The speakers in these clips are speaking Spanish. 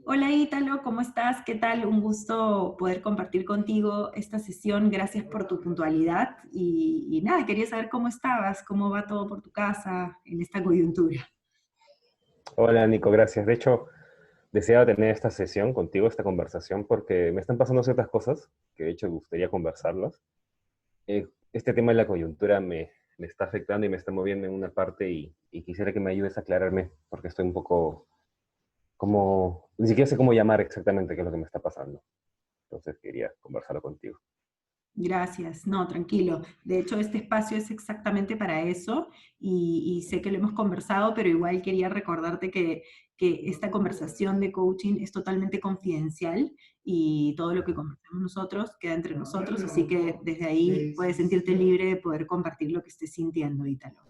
Hola Ítalo, ¿cómo estás? ¿Qué tal? Un gusto poder compartir contigo esta sesión. Gracias por tu puntualidad. Y nada, quería saber cómo estabas, cómo va todo por tu casa en esta coyuntura. Hola Nico, gracias. De hecho, deseaba tener esta sesión contigo, esta conversación, porque me están pasando ciertas cosas que de hecho me gustaría conversarlas. Este tema de la coyuntura me está afectando y me está moviendo en una parte y quisiera que me ayudes a aclararme, porque estoy un poco como, ni siquiera sé cómo llamar exactamente qué es lo que me está pasando. Entonces quería conversarlo contigo. Gracias, no, tranquilo. De hecho, este espacio es exactamente para eso y sé que lo hemos conversado, pero igual quería recordarte que esta conversación de coaching es totalmente confidencial y todo lo que conversamos nosotros queda entre nosotros, así que desde ahí puedes sentirte libre de poder compartir lo que estés sintiendo, Ítalo.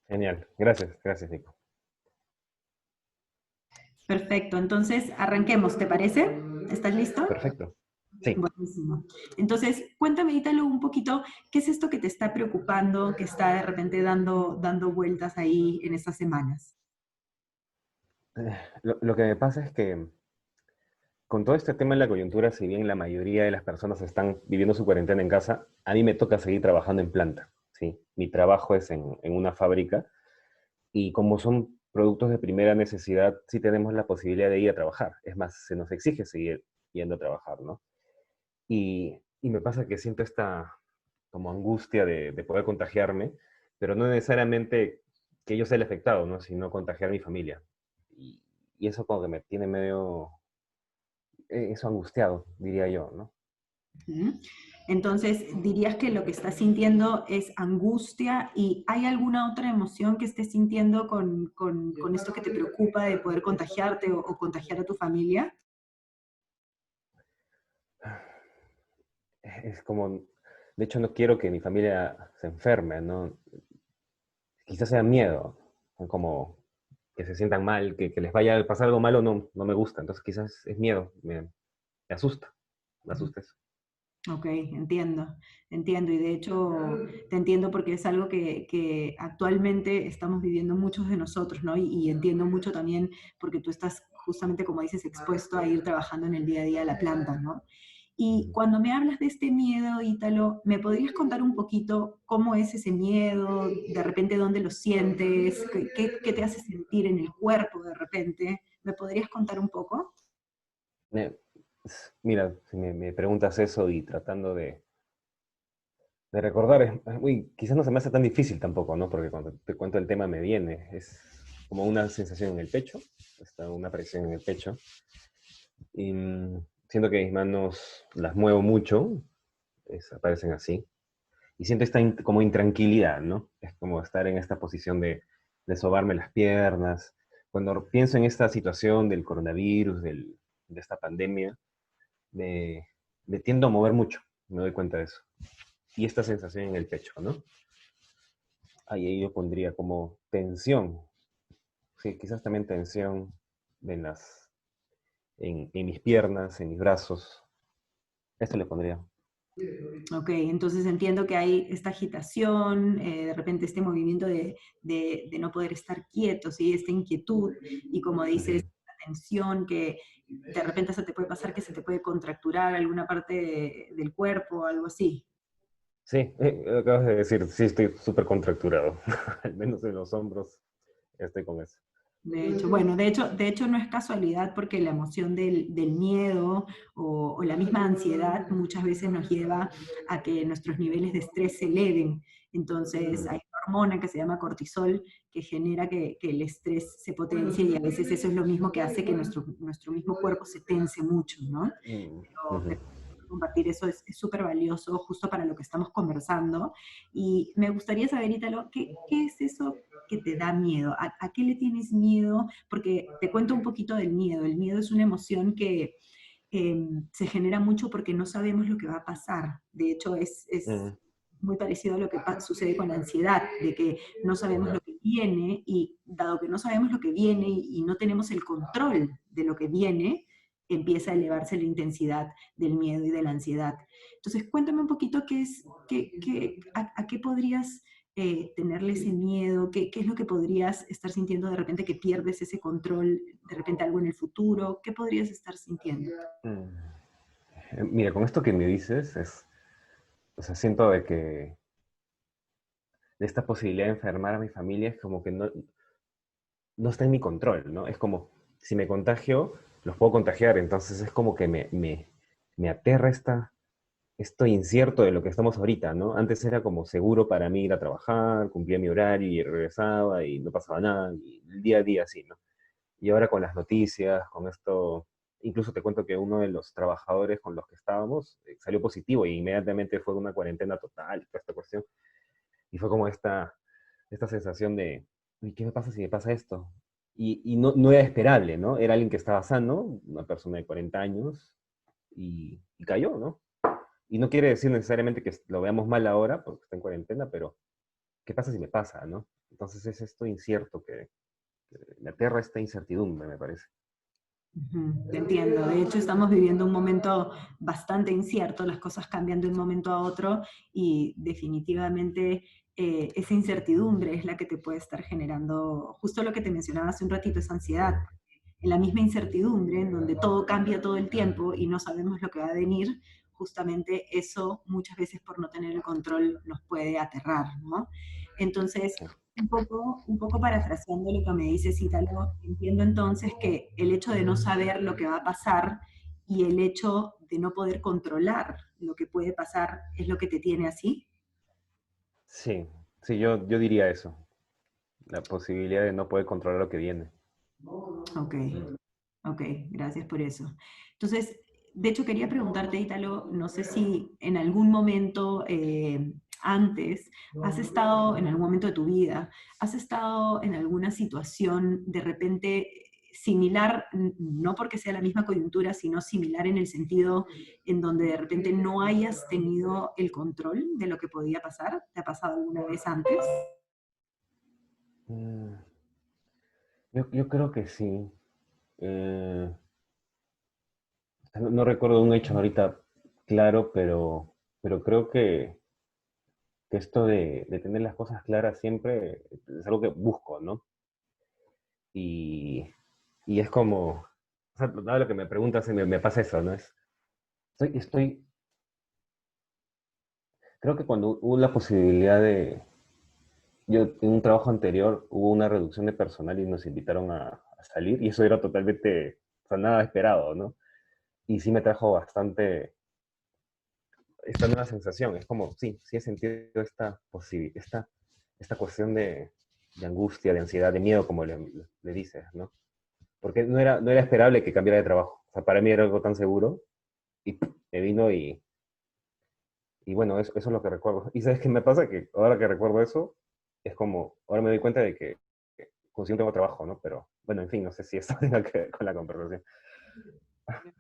Genial, gracias, gracias Nico. Perfecto, entonces arranquemos, ¿te parece? ¿Estás listo? Perfecto. Sí. Buenísimo. Entonces, cuéntame, Ítalo, un poquito, ¿qué es esto que te está preocupando, que está de repente dando vueltas ahí en estas semanas? Lo que me pasa es que con todo este tema de la coyuntura, si bien la mayoría de las personas están viviendo su cuarentena en casa, a mí me toca seguir trabajando en planta, ¿sí? Mi trabajo es en una fábrica y como son productos de primera necesidad, sí tenemos la posibilidad de ir a trabajar. Es más, se nos exige seguir yendo a trabajar, ¿no? Y me pasa que siento esta como angustia de poder contagiarme, pero no necesariamente que yo sea el afectado, ¿no? Sino contagiar a mi familia. Y, y eso como que me tiene medio eso angustiado, diría yo, ¿no? ¿Mm? Entonces, ¿dirías que lo que estás sintiendo es angustia y hay alguna otra emoción que estés sintiendo con esto que te preocupa de poder contagiarte o contagiar a tu familia? Es como, de hecho no quiero que mi familia se enferme, ¿no? Quizás sea miedo, como que se sientan mal, que les vaya a pasar algo malo, no me gusta, entonces quizás es miedo, me asusta eso. Ok, entiendo, entiendo. Y de hecho te entiendo porque es algo que actualmente estamos viviendo muchos de nosotros, ¿no? Y entiendo mucho también porque tú estás justamente, como dices, expuesto a ir trabajando en el día a día de la planta, ¿no? Y Ujú. cuando me hablas de este miedo, Ítalo, ¿me podrías contar un poquito cómo es ese miedo? De repente, ¿dónde lo sientes? ¿Qué te hace sentir en el cuerpo de repente? ¿Me podrías contar un poco? Me- Mira, si me preguntas eso y tratando de recordar, quizás no se me hace tan difícil tampoco, ¿no? Porque cuando te cuento el tema me viene, es como una sensación en el pecho, está una presión en el pecho, y siento que mis manos las muevo mucho, aparecen así, y siento esta como intranquilidad, ¿no? Es como estar en esta posición de sobarme las piernas. Cuando pienso en esta situación del coronavirus, de esta pandemia, me, me tiendo a mover mucho, me doy cuenta de eso. Y esta sensación en el pecho, ¿no? Ahí yo pondría como tensión, sí, quizás también tensión en en mis piernas, en mis brazos, esto le pondría. Ok, entonces entiendo que hay esta agitación, de repente este movimiento de no poder estar quieto, ¿sí? Esta inquietud y como dices, Ujú. la tensión que de repente se te puede pasar que se te puede contracturar alguna parte del cuerpo, algo así. Sí, acabas de decir, sí, estoy súper contracturado, al menos en los hombros estoy con eso. De hecho, bueno, de hecho no es casualidad porque la emoción del miedo o la misma ansiedad muchas veces nos lleva a que nuestros niveles de estrés se eleven. Entonces Mm, hay una hormona que se llama cortisol que genera que el estrés se potencie y a veces eso es lo mismo que hace que nuestro mismo cuerpo se tense mucho, ¿no? mm, Pero ujú. compartir eso es súper valioso justo para lo que estamos conversando. Y me gustaría saber, Ítalo, ¿qué es eso que te da miedo? A qué le tienes miedo? Porque te cuento un poquito del miedo. El miedo es una emoción que se genera mucho porque no sabemos lo que va a pasar. De hecho, es Mm, muy parecido a lo que sucede con la ansiedad, de que no sabemos lo ya. que viene y dado que no sabemos lo que viene y no tenemos el control de lo que viene, empieza a elevarse la intensidad del miedo y de la ansiedad. Entonces, cuéntame un poquito a qué podrías tenerle ese miedo? ¿Qué es lo que podrías estar sintiendo de repente que pierdes ese control, de repente algo en el futuro? ¿Qué podrías estar sintiendo? Mm. Mira, con esto que me dices, o sea, siento de que de esta posibilidad de enfermar a mi familia es como que no está en mi control, ¿no? Es como, si me contagio, los puedo contagiar, entonces es como que me aterra esto incierto de lo que estamos ahorita, ¿no? Antes era como seguro para mí ir a trabajar, cumplía mi horario y regresaba y no pasaba nada, y el día a día así, ¿no? Y ahora con las noticias, con esto, incluso te cuento que uno de los trabajadores con los que estábamos salió positivo y inmediatamente fue una cuarentena total, toda esta cuestión, y fue como esta sensación de, "Uy, ¿qué me pasa si me pasa esto?". Y no era esperable, ¿no? Era alguien que estaba sano, una persona de 40 años, y cayó, ¿no? Y no quiere decir necesariamente que lo veamos mal ahora, porque está en cuarentena, pero ¿qué pasa si me pasa, no? Entonces es esto incierto que me aterra esta incertidumbre, me parece. Ujú, te entiendo. De hecho, estamos viviendo un momento bastante incierto, las cosas cambian de un momento a otro y definitivamente esa incertidumbre es la que te puede estar generando justo lo que te mencionaba hace un ratito, esa ansiedad. En la misma incertidumbre, en donde todo cambia todo el tiempo y no sabemos lo que va a venir, justamente eso muchas veces por no tener el control nos puede aterrar, ¿no? Entonces, Sí. un poco parafraseando lo que me dices, Ítalo, entiendo entonces que el hecho de no saber lo que va a pasar y el hecho de no poder controlar lo que puede pasar es lo que te tiene así. Sí, sí, yo diría eso, la posibilidad de no poder controlar lo que viene. Ok, ok, gracias por eso. Entonces, de hecho quería preguntarte, Ítalo, no sé si en algún momento antes has estado, en algún momento de tu vida, has estado en alguna situación de repente similar, no porque sea la misma coyuntura, sino similar en el sentido en donde de repente no hayas tenido el control de lo que podía pasar. ¿Te ha pasado alguna vez antes? Mm, yo creo que sí. Eh, no recuerdo un hecho ahorita claro, pero creo que esto de tener las cosas claras siempre es algo que busco, ¿no? Y, y es como, o sea, dado lo que me preguntas, me pasa eso, ¿no? Creo que cuando hubo la posibilidad yo en un trabajo anterior hubo una reducción de personal y nos invitaron a salir y eso era totalmente, o sea, nada esperado, ¿no? Y sí me trajo bastante esta nueva sensación. Es como, sí he sentido esta cuestión de angustia, de ansiedad, de miedo, como le dices, ¿no? Porque no era esperable que cambiara de trabajo. O sea, para mí era algo tan seguro y me vino y bueno, eso es lo que recuerdo. Y ¿sabes qué me pasa? Que ahora que recuerdo eso, es como, ahora me doy cuenta de que pues, sí tengo trabajo, ¿no? Pero bueno, en fin, no sé si esto tenga que ver con la conversación.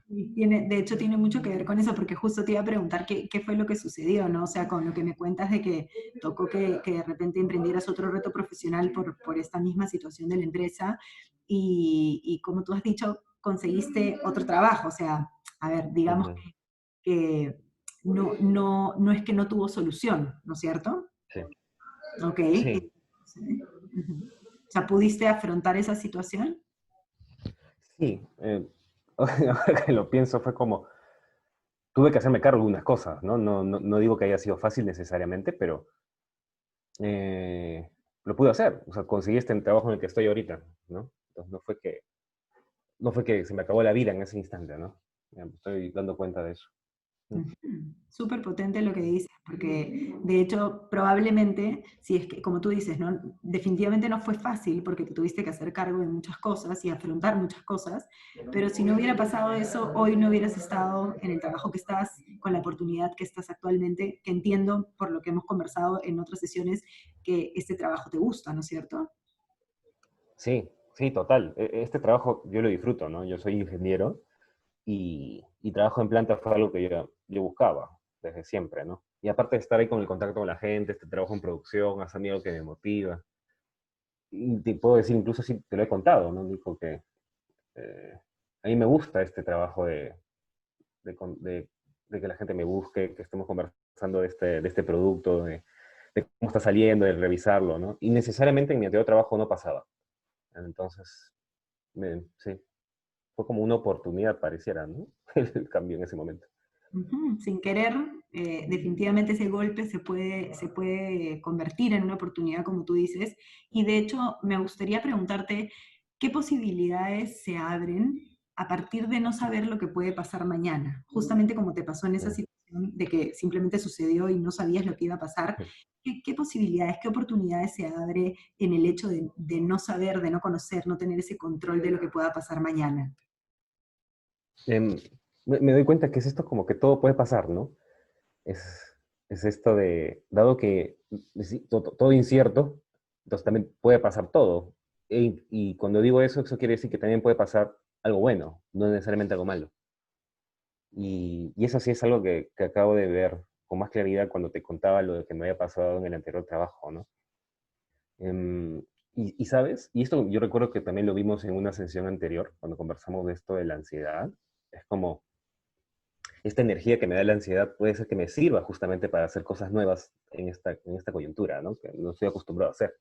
Y tiene, de hecho, tiene mucho que ver con eso, porque justo te iba a preguntar qué fue lo que sucedió, ¿no? O sea, con lo que me cuentas de que tocó que de repente emprendieras otro reto profesional por esta misma situación de la empresa y como tú has dicho, conseguiste otro trabajo. O sea, a ver, digamos Ujú. que no es que no tuvo solución, ¿no es cierto? Sí, Ok. sí, Ujú. O sea, ¿pudiste afrontar esa situación? sí. Ahora que lo pienso, fue como, tuve que hacerme cargo de unas cosas, ¿no? No digo que haya sido fácil necesariamente, pero lo pude hacer. O sea, conseguí este trabajo en el que estoy ahorita, ¿no? Entonces no fue que se me acabó la vida en ese instante, ¿no? Ya me estoy dando cuenta de eso. Mm. Ujú. Súper potente lo que dices, porque de hecho probablemente, si es que, como tú dices, ¿no? Definitivamente no fue fácil porque te tuviste que hacer cargo de muchas cosas y afrontar muchas cosas, pero si no hubiera pasado eso, hoy no hubieras estado en el trabajo que estás, con la oportunidad que estás actualmente, que entiendo por lo que hemos conversado en otras sesiones, que este trabajo te gusta, ¿no es cierto? Sí, sí, total. Este trabajo yo lo disfruto, ¿no? Yo soy ingeniero y trabajo en planta fue algo que yo buscaba desde siempre, ¿no? Y aparte de estar ahí con el contacto con la gente, este trabajo en producción, hace algo que me motiva. Y te puedo decir, incluso si te lo he contado, ¿no? Dijo que eh, a mí me gusta este trabajo de, con- de- de que la gente me busque, que estemos conversando de este producto, de cómo está saliendo, de revisarlo, ¿no? Y necesariamente en mi anterior trabajo no pasaba. Entonces, sí, fue como una oportunidad, pareciera, ¿no? El cambio en ese momento. Ujú. Sin querer, definitivamente ese golpe se puede convertir en una oportunidad, como tú dices. Y de hecho, me gustaría preguntarte, ¿qué posibilidades se abren a partir de no saber lo que puede pasar mañana? Justamente como te pasó en esa Mm. situación de que simplemente sucedió y no sabías lo que iba a pasar. ¿Qué posibilidades, qué oportunidades se abre en el hecho de no saber, de no conocer, no tener ese control de lo que pueda pasar mañana? Em, me doy cuenta que es esto como que todo puede pasar, ¿no? Es, es esto de, dado que sí, todo incierto, entonces también puede pasar todo. Y cuando digo eso, eso quiere decir que también puede pasar algo bueno, no necesariamente algo malo. Y eso sí es algo que acabo de ver con más claridad cuando te contaba lo que me había pasado en el anterior trabajo, ¿no? Em, ¿sabes? Y esto yo recuerdo que también lo vimos en una sesión anterior, cuando conversamos de esto de la ansiedad. Es como, esta energía que me da la ansiedad puede ser que me sirva justamente para hacer cosas nuevas en esta coyuntura, ¿no? Que no estoy acostumbrado a hacer.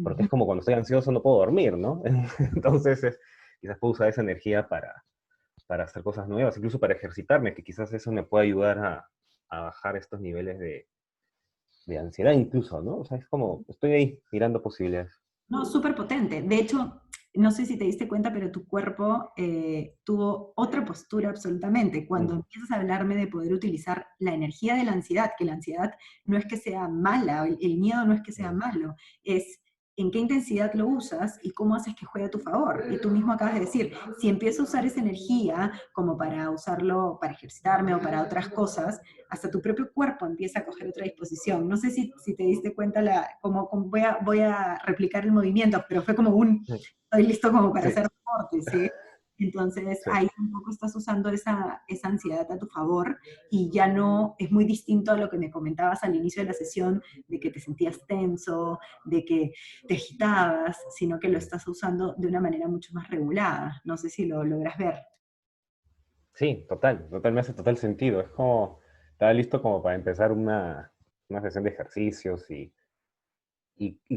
Porque Ujú. es como cuando estoy ansioso no puedo dormir, ¿no? Entonces, quizás puedo usar esa energía para hacer cosas nuevas, incluso para ejercitarme, que quizás eso me pueda ayudar a bajar estos niveles de ansiedad incluso, ¿no? O sea, es como, estoy ahí mirando posibilidades. No, súper potente. De hecho, no sé si te diste cuenta, pero tu cuerpo tuvo otra postura absolutamente. Cuando Mm, empiezas a hablarme de poder utilizar la energía de la ansiedad, que la ansiedad no es que sea mala, el miedo no es que sea mm, malo, es en qué intensidad lo usas y cómo haces que juegue a tu favor. Y tú mismo acabas de decir, si empiezo a usar esa energía como para usarlo para ejercitarme o para otras cosas, hasta tu propio cuerpo empieza a coger otra disposición. No sé si te diste cuenta, voy a replicar el movimiento, pero fue como mm. estoy listo como para Sí, hacer deporte, ¿sí? Entonces sí. ahí un poco estás usando esa ansiedad a tu favor y ya no es muy distinto a lo que me comentabas al inicio de la sesión, de que te sentías tenso, de que te agitabas, sino que lo estás usando de una manera mucho más regulada. No sé si lo logras ver. Sí, total, me hace total sentido. Es como, estaba listo como para empezar una sesión de ejercicios y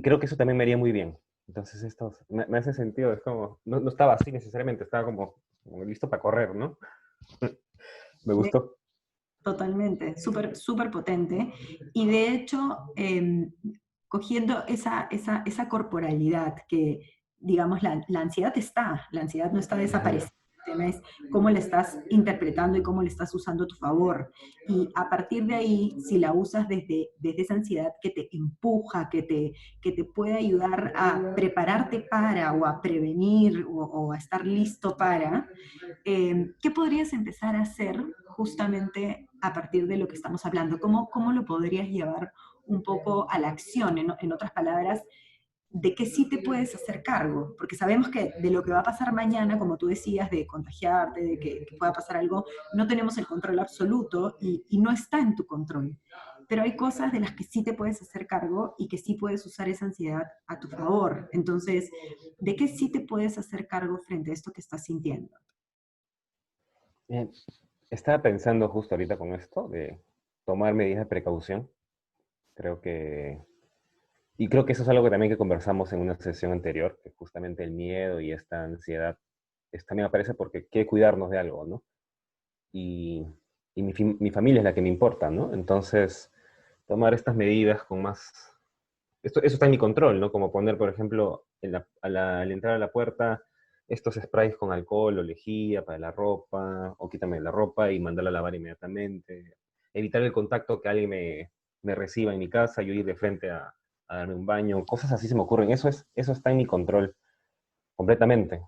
creo que eso también me haría muy bien. Entonces esto me hace sentido, es como, no estaba así necesariamente, estaba como listo para correr, ¿no? Me gustó. Totalmente, súper, súper potente. Y de hecho, cogiendo esa corporalidad que, digamos, la ansiedad está, la ansiedad no está Ujú. desapareciendo. El tema es cómo la estás interpretando y cómo la estás usando a tu favor. Y a partir de ahí, si la usas desde esa ansiedad que te empuja, que te puede ayudar a prepararte para o a prevenir o a estar listo para, ¿qué podrías empezar a hacer justamente a partir de lo que estamos hablando? ¿Cómo lo podrías llevar un poco a la acción? En otras palabras, ¿de qué sí te puedes hacer cargo? Porque sabemos que de lo que va a pasar mañana, como tú decías, de contagiarte, de que pueda pasar algo, no tenemos el control absoluto y no está en tu control. Pero hay cosas de las que sí te puedes hacer cargo y que sí puedes usar esa ansiedad a tu favor. Entonces, ¿de qué sí te puedes hacer cargo frente a esto que estás sintiendo? Eh, Estaba pensando justo ahorita con esto de tomar medidas de precaución. Creo que, y creo que eso es algo que también que conversamos en una sesión anterior, que justamente el miedo y esta ansiedad también aparece porque quiere cuidarnos de algo, ¿no? Y, y mi familia es la que me importa, ¿no? Entonces, tomar estas medidas con más... eso está en mi control, ¿no? Como poner, por ejemplo, al entrar a la puerta, estos sprays con alcohol o lejía para la ropa, o quítame la ropa y mandarla a lavar inmediatamente. Evitar el contacto que alguien me reciba en mi casa, yo ir de frente a darme un baño, cosas así se me ocurren. Eso está en mi control completamente.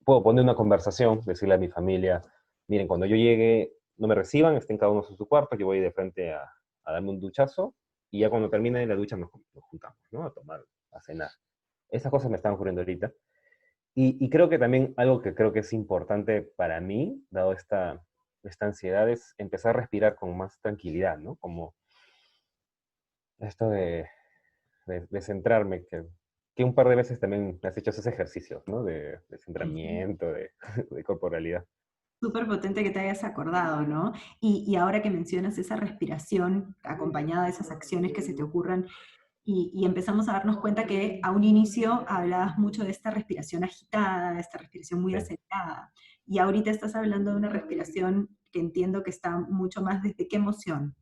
Puedo poner una conversación, decirle a mi familia, miren, cuando yo llegue, no me reciban, estén cada uno en su cuarto, yo voy de frente a darme un duchazo, y ya cuando termine la ducha nos juntamos, ¿no? A tomar, a cenar. Esas cosas me están ocurriendo ahorita. Y creo que también algo que creo que es importante para mí, dado esta ansiedad, es empezar a respirar con más tranquilidad, ¿no? Como esto de centrarme, que un par de veces también has hecho esos ejercicios, ¿no? De centramiento, de corporalidad. Súper potente que te hayas acordado, ¿no? Y ahora que mencionas esa respiración acompañada de esas acciones que se te ocurran, y empezamos a darnos cuenta que a un inicio hablabas mucho de esta respiración agitada, de esta respiración muy Sí. acelerada, y ahorita estás hablando de una respiración que entiendo que está mucho más desde qué emoción.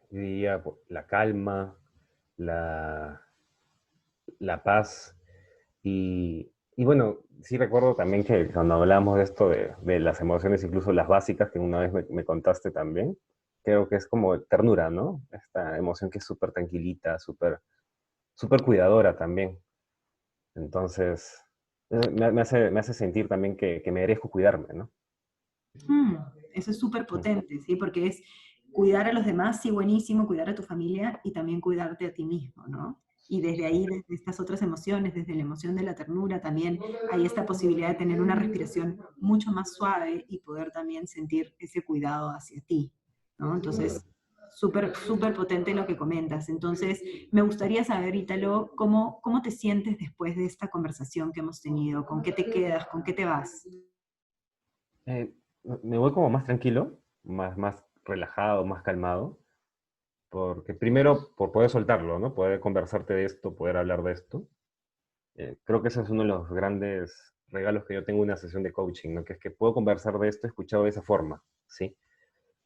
Diría la calma, la, la paz. Y bueno, sí recuerdo también que cuando hablamos de esto de las emociones, incluso las básicas, que una vez me contaste también, creo que es como ternura, ¿no? Esta emoción que es súper tranquilita, súper cuidadora también. Entonces, me hace sentir también que merezco cuidarme, ¿no? Mm, eso es súper Mm, potente, ¿sí? Porque es cuidar a los demás, sí, buenísimo, cuidar a tu familia y también cuidarte a ti mismo, ¿no? Y desde sí, ahí, desde estas otras emociones, desde la emoción de la ternura, también hay esta posibilidad de tener una respiración mucho más suave y poder también sentir ese cuidado hacia ti, ¿no? mm. Entonces, súper, súper potente lo que comentas. Entonces, me gustaría saber, Ítalo, ¿cómo te sientes después de esta conversación que hemos tenido? ¿Con qué te quedas? ¿Con qué te vas? Eh, Me voy como más tranquilo, más relajado, más calmado, porque primero por poder soltarlo, ¿no? Poder conversarte de esto, poder hablar de esto. Creo que ese es uno de los grandes regalos que yo tengo en una sesión de coaching, ¿no? Que es que puedo conversar de esto escuchado de esa forma, ¿sí?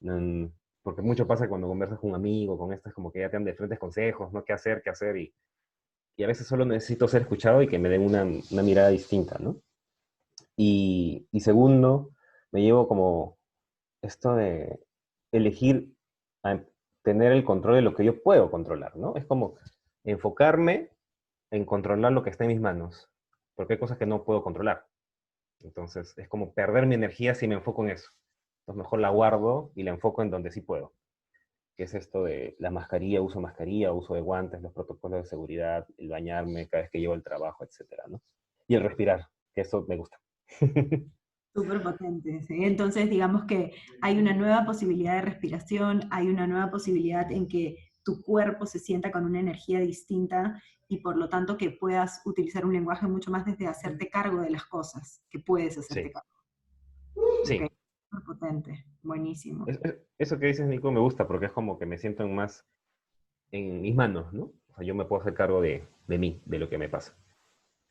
Mm, Porque mucho pasa cuando conversas con un amigo, con esto, es como que ya te dan diferentes consejos, ¿no? Qué hacer, y a veces solo necesito ser escuchado y que me den una mirada distinta, ¿no? Y segundo, me llevo como esto de elegir a tener el control de lo que yo puedo controlar, ¿no? Es como enfocarme en controlar lo que está en mis manos, porque hay cosas que no puedo controlar. Entonces, es como perder mi energía si me enfoco en eso. Entonces, mejor la guardo y la enfoco en donde sí puedo, que es esto de la mascarilla, uso de guantes, los protocolos de seguridad, el bañarme cada vez que llevo al trabajo, etcétera, ¿no? Y el respirar, que eso me gusta. Súper potente, ¿sí? Entonces, digamos que hay una nueva posibilidad de respiración, hay una nueva posibilidad en que tu cuerpo se sienta con una energía distinta y por lo tanto que puedas utilizar un lenguaje mucho más desde hacerte cargo de las cosas, que puedes hacerte Sí, cargo. Ok, sí. súper potente, buenísimo. Eso que dices, Nico, me gusta porque es como que me siento más en mis manos, ¿no? O sea, yo me puedo hacer cargo de mí, de lo que me pasa.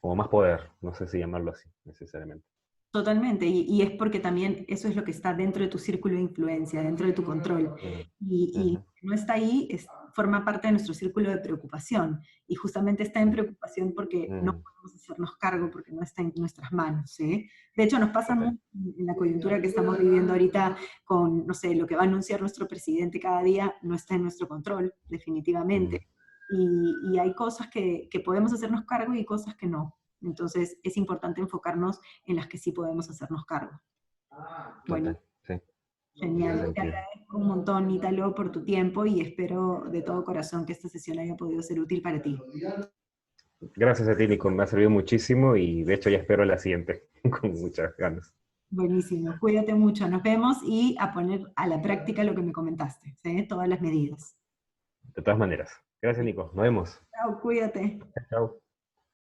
Como más poder, no sé si llamarlo así, necesariamente. Totalmente, y es porque también eso es lo que está dentro de tu círculo de influencia, dentro de tu control. Mm, Y ujú, no está ahí, forma parte de nuestro círculo de preocupación. Y justamente está en mm, preocupación porque no mm, podemos hacernos cargo, porque no está en nuestras manos, ¿sí? De hecho, nos pasa total. mucho en la coyuntura que estamos viviendo ahorita con, no sé, lo que va a anunciar nuestro presidente cada día, no está en nuestro control, Mm, definitivamente. Y hay cosas que podemos hacernos cargo y cosas que no. Entonces, es importante enfocarnos en las que sí podemos hacernos cargo. Bueno, total, sí, ese genial. Te sentido. agradezco un montón, Ítalo, por tu tiempo y espero de todo corazón que esta sesión haya podido ser útil para ti. Gracias a ti, Nico, me ha servido muchísimo y de hecho ya espero la siguiente con muchas ganas. Buenísimo. Cuídate mucho. Nos vemos y a poner a la práctica lo que me comentaste, ¿sí? Todas las medidas. De todas maneras. Gracias, Nico. Nos vemos. Chao, cuídate. Chao.